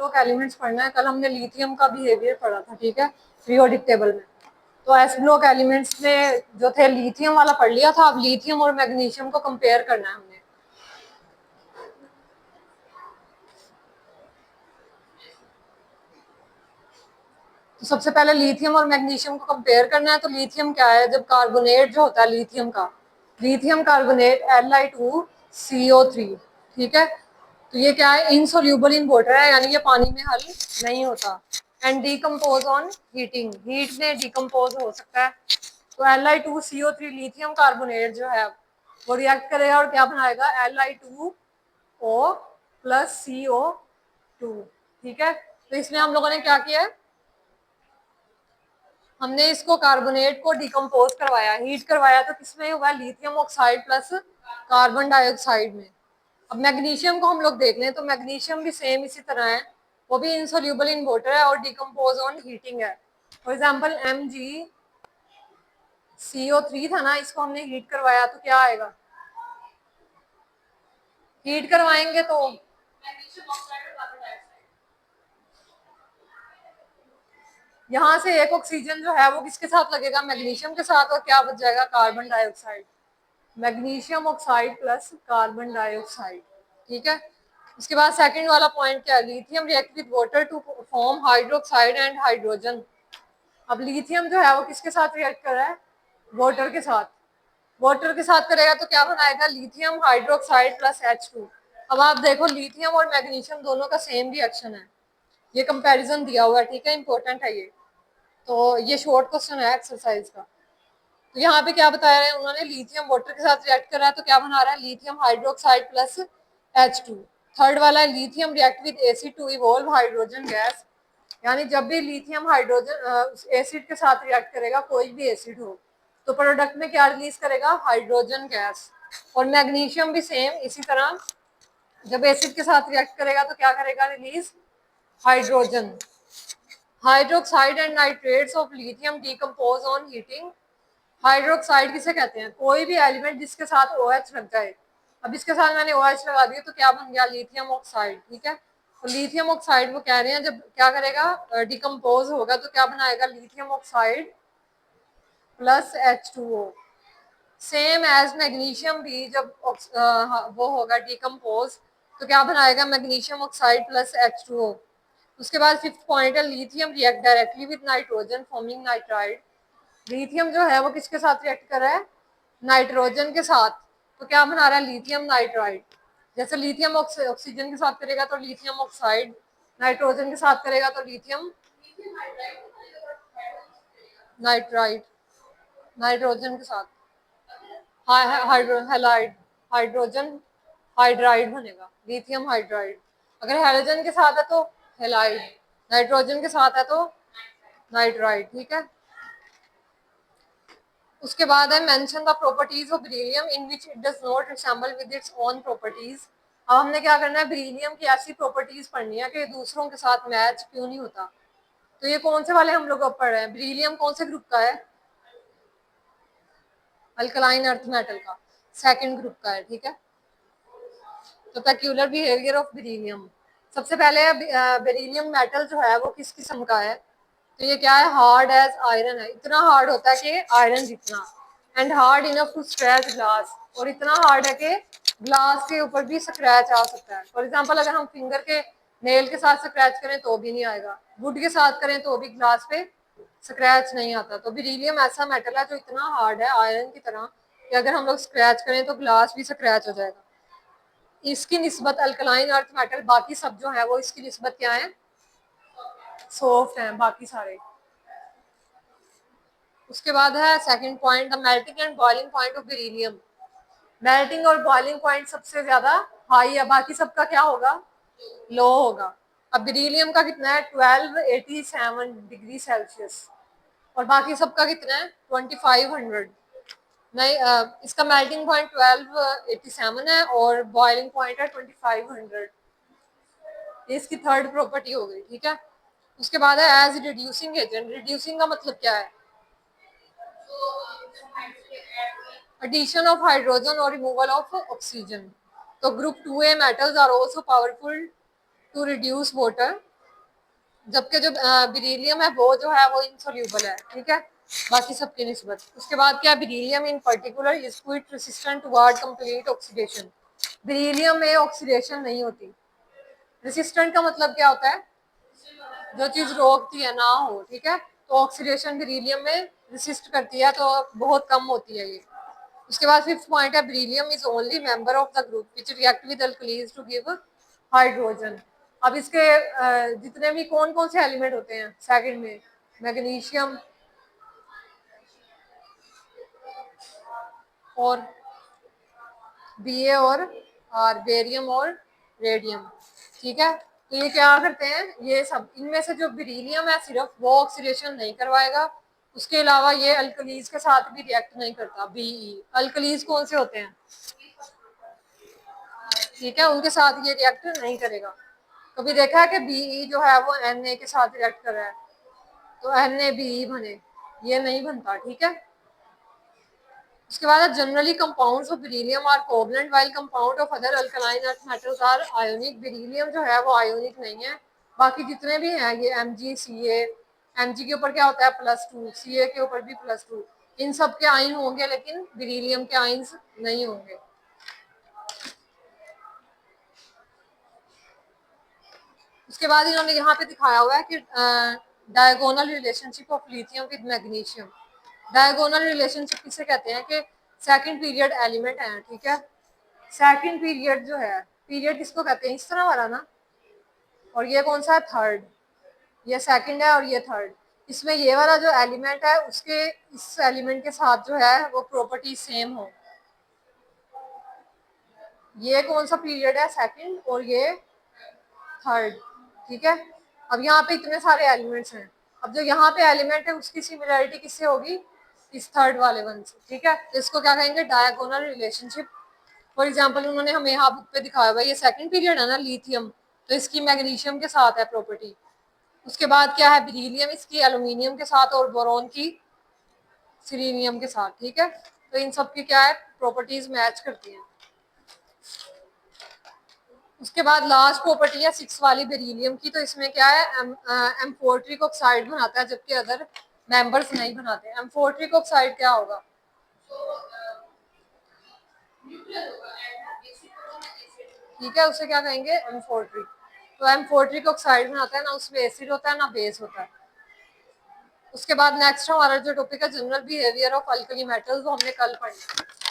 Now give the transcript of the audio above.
Block elements पढ़ना है। कल हमने लिथियम का बिहेवियर पढ़ा था, ठीक है, पीरियोडिक टेबल में। तो एस ब्लॉक एलिमेंट्स में जो थे लिथियम वाला पढ़ लिया था, अब लिथियम और मैग्नीशियम को कंपेयर करना है हमने। तो सबसे पहले लिथियम और मैग्नीशियम को कंपेयर करना है। तो लिथियम क्या है, जब कार्बोनेट जो होता है लिथियम का, लिथियम कार्बोनेट Li2CO3, ठीक है, तो ये क्या है, इनसोल्यूबल इन वाटर है, यानी ये पानी में हल नहीं होता। And decompose on heating, heat में डीकम्पोज हो सकता है। तो Li2CO3 लिथियम कार्बोनेट जो है वो रिएक्ट करेगा और क्या बनाएगा, Li2O प्लस CO2, ठीक है। तो इसमें हम लोगों ने क्या किया है, हमने इसको कार्बोनेट को डिकम्पोज करवाया, हीट करवाया, तो किसमें हुआ, lithium oxide plus carbon dioxide में। अब मैग्नीशियम को हम लोग देख लें, तो मैग्नीशियम भी सेम इसी तरह है, वो भी इनसोल्यूबल इन वाटर है और डिकम्पोज ऑन हीटिंग है। फॉर एग्जांपल MgCO3 था ना, इसको हमने हीट करवाया तो क्या आएगा, हीट करवाएंगे तो यहाँ से एक ऑक्सीजन जो है वो किसके साथ लगेगा, मैग्नीशियम के साथ, और क्या बच जाएगा, carbon dioxide, magnesium oxide plus carbon dioxide, ठीक है। उसके बाद सेकंड वाला पॉइंट क्या है, lithium react with water to form hydroxide and hydrogen. अब लिथियम जो है वो किसके साथ रिएक्ट कर रहा है, वाटर के साथ, वाटर के साथ करेगा तो क्या बनाएगा, लिथियम हाइड्रोक्साइड प्लस H2। अब आप देखो लिथियम और मैग्नीशियम दोनों का सेम रिएक्शन है, ये कंपैरिजन दिया हुआ है, ठीक है, इंपॉर्टेंट है ये। तो ये शॉर्ट क्वेश्चन है एक्सरसाइज का। तो यहाँ पे क्या बताया है उन्होंने, लिथियम वाटर के साथ रिएक्ट कर रहा है तो क्या बना रहा है, lithium hydroxide plus H2। Third वाला है lithium react with acid to evolve hydrogen gas, यानी जब भी लिथियम हाइड्रोजन एसिड के साथ रिएक्ट करेगा, कोई भी एसिड हो, तो प्रोडक्ट में क्या रिलीज करेगा, हाइड्रोजन गैस। और मैग्नीशियम भी सेम इसी तरह, जब एसिड के साथ रिएक्ट करेगा तो क्या करेगा, release hydrogen. Hydroxide and nitrates of lithium decompose on heating. Hydroxide किसे कहते हैं, कोई भी एलिमेंट जिसके साथ OH लग जाए। अब इसके साथ मैंने OH लगा दिया तो क्या बन गया, लिथियम ऑक्साइड, ठीक है। तो लिथियम ऑक्साइड वो कह रहे हैं जब क्या करेगा, डिकम्पोज होगा तो क्या बनाएगा, lithium oxide plus H2O। Same as magnesium भी जब वो होगा डिकम्पोज तो क्या बनाएगा, मैग्नीशियम ऑक्साइड प्लस H2O। उसके बाद फिफ्थ पॉइंट है, lithium react directly with nitrogen forming nitride. Lithium जो है वो किसके साथ रिएक्ट कर रहा है, नाइट्रोजन के साथ, तो क्या बना रहा है, लिथियम नाइट्राइड। जैसे लिथियम ऑक्सीजन के साथ करेगा तो लिथियम ऑक्साइड, नाइट्रोजन के साथ करेगा तो लिथियम नाइट्राइड, नाइट्रोजन के साथ हाइड्राइड, हाइड्रोजन हाइड्राइड बनेगा, लिथियम हाइड्राइड। अगर हाइड्रोजन के साथ है तो हेलाइड, नाइट्रोजन के साथ है तो नाइट्राइड, ठीक है। उसके बाद है mention the properties of beryllium in which it does not resemble with its own properties. अब हमने क्या करना है, बेरिलियम की ऐसी प्रॉपर्टीज पढ़नी है कि दूसरों के साथ मैच क्यों नहीं होता। तो ये कौन से वाले हम लोग अब पढ़ रहे हैं, बेरिलियम कौन से ग्रुप का है, अल्कलाइन अर्थ मेटल का, सेकंड ग्रुप का है, ठीक है। तो पेक्यूलर बिहेवियर ऑफ बेरिलियम, सबसे पहले बेरिलियम मेटल जो है वो किस किस्म का है, तो ये क्या है, हार्ड एज आयरन है, इतना हार्ड होता है कि आयरन जितना, and hard enough to scratch glass, और इतना हार्ड है कि ग्लास के ऊपर भी स्क्रैच आ सकता है। फॉर एग्जांपल अगर हम फिंगर के नेल के साथ स्क्रैच करें तो भी नहीं आएगा, वुड के साथ करें तो भी ग्लास पे स्क्रैच नहीं आता। तो बेरिलियम ऐसा मेटल है जो इतना हार्ड है आयरन की तरह कि अगर हम लोग स्क्रैच करें तो ग्लास भी स्क्रैच हो जाएगा। इसकी निस्बत अल्कलाइन अर्थ मेटल, बाकी सब जो है वो इसकी निस्बत क्या है, सॉफ्ट हैं बाकी सारे। उसके बाद है second point, the melting and boiling point of beryllium. Melting और बॉइलिंग पॉइंट सबसे ज्यादा हाई है, बाकी सबका क्या होगा, लो होगा। अब बेरिलियम का कितना है, 1287 डिग्री सेल्सियस, और बाकी सबका कितना है, 2500। नहीं इसका मेल्टिंग पॉइंट 1287 है और बॉइलिंग पॉइंट है 2500। ये इसकी थर्ड प्रॉपर्टी हो गई, ठीक है। उसके बाद है एज रिड्यूसिंग एजेंट। रिड्यूसिंग का मतलब क्या है, addition of hydrogen or removal of oxygen. So group 2A metals are also powerful to reduce water. जबकि जो बेरिलियम है वो जो है वो इनसोल्यूबल है, ठीक है, बाकी सबकी निस्बत। उसके बाद क्या, beryllium in particular is quit resistant toward complete oxidation. Beryllium में ऑक्सीडेशन नहीं होती। रेसिस्टेंट का मतलब क्या होता है, जो चीज रोकती है ना हो, ठीक है, तो ऑक्सीडेशन बेरिलियम में रेसिस्ट करती है, तो बहुत कम होती है ये। उसके बाद फिफ्थ पॉइंट है, beryllium is only member of the group which react with alkalis to give hydrogen. अब इसके जितने भी कौन कौन से एलिमेंट होते हैं सेकंड में, मैग्नीशियम और Ba और आर, बेरियम और रेडियम, ठीक है। तो ये क्या करते हैं, ये सब इनमें से जो बेरिलियम है सिर्फ वो ऑक्सीडेशन नहीं करवाएगा, उसके अलावा ये अल्कलीज के साथ भी रिएक्ट नहीं करता। Be, अल्कलीज कौन से होते हैं, ठीक है, उनके साथ ये रिएक्ट नहीं करेगा। कभी देखा है कि Be जो है वो Na के साथ रिएक्ट कर रहा है, तो NaBe बने, ये नहीं बनता, ठीक है। उसके बाद generally compounds of beryllium are covalent while compound of other alkaline earth metals are ionic. Beryllium जो है वो आयोनिक नहीं है, बाकी जितने भी हैं ये Mg, Ca, Mg के ऊपर क्या होता है +2, Ca के ऊपर भी +2, इन सब के आयन होंगे लेकिन बेरिलियम के आयन्स नहीं होंगे। उसके बाद इन्होंने यहाँ पे दिखाया हुआ है कि diagonal relationship of lithium with magnesium. Diagonal relationship किसे कहते हैं कि सेकंड पीरियड एलिमेंट है, ठीक है। सेकंड पीरियड जो है, पीरियड किसको कहते हैं, इस तरह वाला ना, और ये कौन सा है, थर्ड, ये सेकंड है और ये थर्ड। इसमें ये वाला जो एलिमेंट है उसके इस एलिमेंट के साथ जो है वो प्रॉपर्टी सेम हो। ये कौन सा पीरियड है, सेकंड, और ये थर्ड, ठीक है। अब यहाँ पे इतने सारे एलिमेंट्स हैं, अब जो यहाँ पे एलिमेंट है उसकी सिमिलरिटी किससे होगी, इस थर्ड वाले वन से, ठीक है। तो इसको क्या कहेंगे, डायगोनल रिलेशनशिप। फॉर एग्जाम्पल उन्होंने हमें यहाँ बुक पे दिखाया हुआ है, ये सेकंड पीरियड है ना लिथियम, तो इसकी मैग्नीशियम के साथ है प्रॉपर्टी। उसके बाद क्या है, बेरिलियम इसकी एल्यूमिनियम के साथ और बोरॉन की सिलीनियम के साथ, ठीक है। तो इन सब की क्या है, प्रॉपर्टीज मैच करती हैं। उसके बाद लास्ट प्रॉपर्टी है 6 वाली बेरिलियम की, तो इसमें क्या है, एम्फोर्ट्रिक ऑक्साइड बनाता है जबकि अदर मेंबर्स नहीं बनाते। एम्फोर्ट्रिक ऑक्साइड क्या होगा, ठीक है, उसे क्या कहेंगे, एम्फोर्ट्रिक। तो एम्फोर्ट्रिक ऑक्साइड बनाता है ना, उसमें एसिड होता है ना बेस होता है। उसके बाद नेक्स्ट हमारा जो टॉपिक है general behaviour of alkali metals, वो हमने कल पढ़ी।